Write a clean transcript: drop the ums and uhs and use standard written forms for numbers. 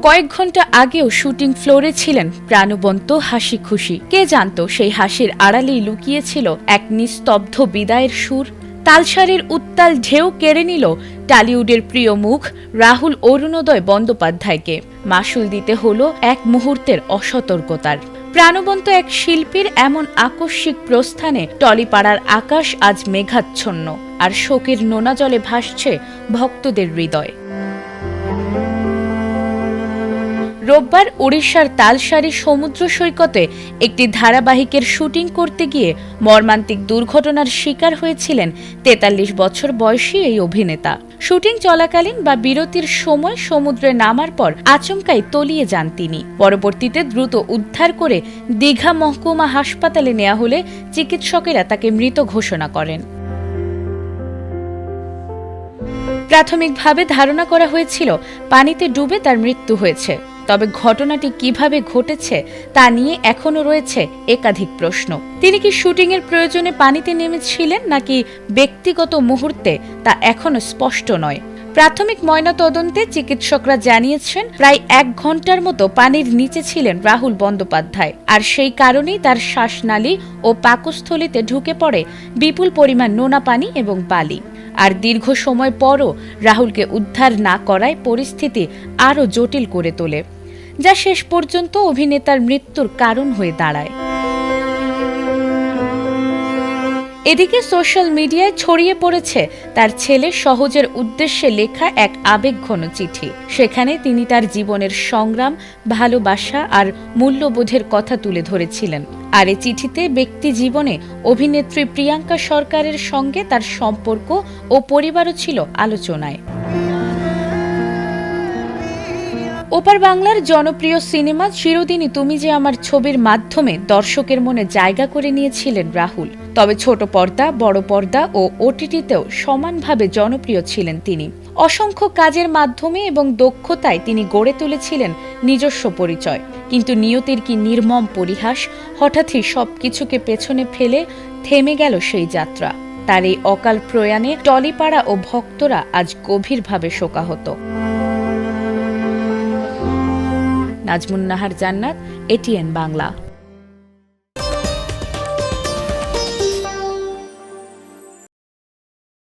কয়েক ঘন্টা আগেও শুটিং ফ্লোরে ছিলেন প্রাণবন্ত হাসি খুশি। কে জানত সেই হাসির আড়ালেই লুকিয়েছিল এক নিস্তব্ধ বিদায়ের সুর। তালসারের উত্তাল ঢেউ কেড়ে নিল টালিউডের প্রিয় মুখ রাহুল অরুণোদয় বন্দ্যোপাধ্যায়কে। মাশুল দিতে হলো এক মুহূর্তের অসতর্কতার। প্রাণবন্ত এক শিল্পীর এমন আকস্মিক প্রস্থানে টলিপাড়ার আকাশ আজ মেঘাচ্ছন্ন, আর শোকের নোনা জলে ভাসছে ভক্তদের হৃদয়। রোববার ওড়িশার তালসারি সমুদ্র সৈকতে একটি ধারাবাহিকের শুটিং করতে গিয়ে মর্মান্তিক দুর্ঘটনার শিকার হয়েছিলেন ৪৩ বছর বয়সী এই অভিনেতা। শুটিং চলাকালীন বা বিরতির সময় সমুদ্রে নামার পর আচমকাই তলিয়ে যান তিনি। পরবর্তীতে দ্রুত উদ্ধার করে দীঘা মহকুমা হাসপাতালে নেওয়া হলে চিকিৎসকেরা তাকে মৃত ঘোষণা করেন। প্রাথমিকভাবে ধারণা করা হয়েছিল পানিতে ডুবে তার মৃত্যু হয়েছে, তবে ঘটনাটি কিভাবে ঘটেছে তা নিয়ে এখনও রয়েছে একাধিক প্রশ্ন। তিনি কি শুটিংয়ের প্রয়োজনে পানিতে নেমেছিলেন নাকি ব্যক্তিগত মুহূর্তে, তা এখনও স্পষ্ট নয়। প্রাথমিক ময়নাতদন্তে চিকিৎসকরা জানিয়েছেন প্রায় ১ ঘন্টার মতো পানির নিচে ছিলেন রাহুল বন্দ্যোপাধ্যায়, আর সেই কারণেই তার শ্বাসনালী ও পাকস্থলীতে ঢুকে পড়ে বিপুল পরিমাণ নোনা পানি এবং বালি। আর দীর্ঘ সময় পরও রাহুলকে উদ্ধার না করায় পরিস্থিতি আরও জটিল করে তোলে, যা শেষ পর্যন্ত অভিনেতার মৃত্যুর কারণ হয়ে দাঁড়ায়। এদিকে সোশ্যাল মিডিয়ায় ছড়িয়ে পড়েছে তার ছেলে সহজের উদ্দেশ্যে লেখা এক আবেগঘন চিঠি। সেখানে তিনি তার জীবনের সংগ্রাম, ভালোবাসা আর মূল্যবোধের কথা তুলে ধরেছিলেন। আর এই চিঠিতে ব্যক্তি জীবনে অভিনেত্রী প্রিয়াঙ্কা সরকারের সঙ্গে তার সম্পর্ক ও পরিবারও ছিল আলোচনায়। ওপার বাংলার জনপ্রিয় সিনেমা চিরদিনই তুমি যে আমার ছবির মাধ্যমে দর্শকের মনে জায়গা করে নিয়েছিলেন রাহুল। তবে ছোট পর্দা, বড় পর্দা ও ওটিটিতেও সমানভাবে জনপ্রিয় ছিলেন তিনি। অসংখ্য কাজের মাধ্যমে এবং দক্ষতায় তিনি গড়ে তুলেছিলেন নিজস্ব পরিচয়। কিন্তু নিয়তির কি নির্মম পরিহাস, হঠাৎই সবকিছুকে পেছনে ফেলে থেমে গেল সেই যাত্রা। তার এই অকাল প্রয়াণে টলিপাড়া ও ভক্তরা আজ গভীরভাবে শোকাহত। নাজমুন নাহার জান্নাত, এটিএন বাংলা।